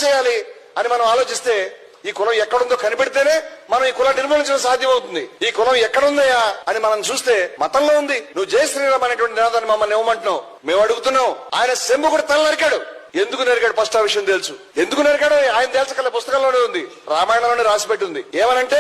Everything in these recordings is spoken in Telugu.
చేయాలి అని మనం ఆలోచిస్తే ఈ కులం ఎక్కడుందో కనిపెడితేనే మనం ఈ కులం నిర్మూలించడం సాధ్యమవుతుంది. ఈ కులం ఎక్కడుందయా అని మనం చూస్తే మతంలో ఉంది. నువ్వు జయ శ్రీరామ్ అనేటువంటి నినాదాన్ని మమ్మల్ని ఇవ్వమంటున్నావు. మేము అడుగుతున్నాం. ఆయన శంభుకుడు తల నరికాడు. ఎందుకు నరికాడు? ఫస్ట్ ఆ విషయం తెలుసు. ఎందుకు నరికాడో ఆయన తేల్చగల పుస్తకంలోనే ఉంది, రామాయణంలోనే రాసిపెట్టి ఉంది. ఏమనంటే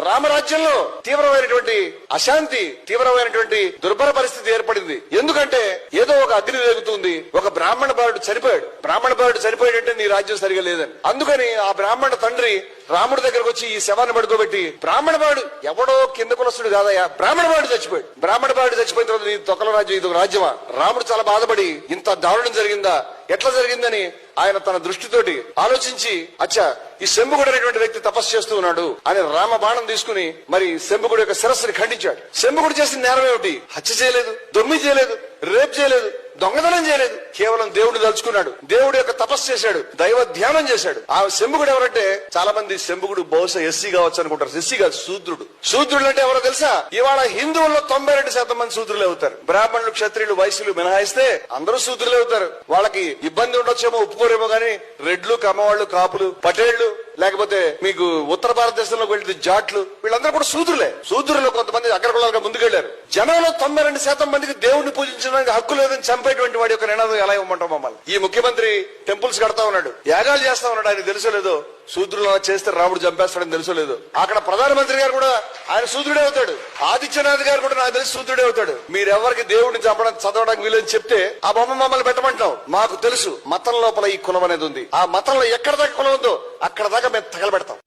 రామరాజ్యంలో తీవ్రమైనటువంటి అశాంతి, తీవ్రమైనటువంటి దుర్భర పరిస్థితి ఏర్పడింది. ఎందుకంటే ఏదో ఒక అగ్ని వేగుతుంది, ఒక బ్రాహ్మణ బాలుడు చనిపోయాడు. బ్రాహ్మణ బాలుడు చనిపోయాడంటే నీ రాజ్యం సరిగా లేదని. అందుకని ఆ బ్రాహ్మణ తండ్రి రాముడి దగ్గరకు వచ్చి ఈ శవాన్ని పడుకోబెట్టి, బ్రాహ్మణ బాడు ఎవడో కింద కులస్తుడు కాదయ్యా, బ్రాహ్మణ బాడు చచ్చిపోయాడు. బ్రాహ్మణ బాడు చచ్చిపోయిన తర్వాత నీ తొక్కల రాజ్యం ఇది రాజ్యమా? రాముడు చాలా బాధపడి ఇంత దారుణం జరిగిందా, ఎట్లా జరిగిందని ఆయన తన దృష్టితోటి ఆలోచించి, అచ్చా ఈ శంభుకుడు అనేటువంటి వ్యక్తి తపస్సు చేస్తూ ఉన్నాడు అని రామ బాణం తీసుకుని మరి శంభుకుడు యొక్క శిరస్సుని ఖండించాడు. శంభుకుడు చేసిన నేరం ఏమిటి? హత్య చేయలేదు, దొమ్మి చేయలేదు, రేప్ చేయలేదు, దొంగతనం చేయలేదు. కేవలం దేవుడు తలుచుకున్నాడు, దేవుడు యొక్క తపస్సు చేశాడు, దైవ ధ్యానం చేశాడు. ఆ శంభుకుడు ఎవరంటే చాలా మంది శంభుకుడు బహుశా ఎస్సీ కావచ్చు అనుకుంటారు. ఎస్సీ కాదు, శూద్రుడు. శూద్రుడు అంటే ఎవరో తెలుసా? ఇవాళ హిందువుల్లో 92% మంది శూద్రులే అవుతారు. బ్రాహ్మణులు, క్షత్రియులు, వైశ్యులు మినహాయిస్తే అందరూ శూద్రులే అవుతారు. వాళ్ళకి ఇబ్బంది ఉండొచ్చేమో, ఒప్పుకోరేమో గానీ రెడ్లు, కమ్మవాళ్లు, కాపులు, పటేళ్లు, లేకపోతే మీకు ఉత్తర భారతదేశంలోకి వెళ్తే జాట్లు, వీళ్ళందరూ కూడా శూద్రులే. శూద్రులు కొంతమంది అగ్రకులాలుగా ముందుకెళ్లారు. జనంలో 92% మందికి దేవుడిని పూజించడానికి హక్కు లేదని చంపేటువంటి వాడి యొక్క నినాదం ఎలా ఇవ్వమంటాం మమ్మల్ని? ఈ ముఖ్యమంత్రి టెంపుల్స్ కడతా ఉన్నాడు, యాగాలు చేస్తా ఉన్నాడు. ఆయన తెలుసో లేదో శూద్రులు చేస్తే రాముడు చంపేస్తాడని తెలుసో లేదు. అక్కడ ప్రధానమంత్రి గారు కూడా ఆయన శూద్రుడే అవుతాడు. ఆదిత్యనాథ్ గారు కూడా నాకు తెలిసి శూద్రుడే అవుతాడు. మీరెవరికి దేవుడిని చంపడం చదవడానికి వీలని చెప్తే ఆ బొమ్మ మమ్మల్ని పెట్టమంటాం. మాకు తెలుసు మతం లోపల ఈ కులం అనేది ఉంది. ఆ మతంలో ఎక్కడ దాకా కులం ఉందో అక్కడ దాకా మేము తగలబెడతాం.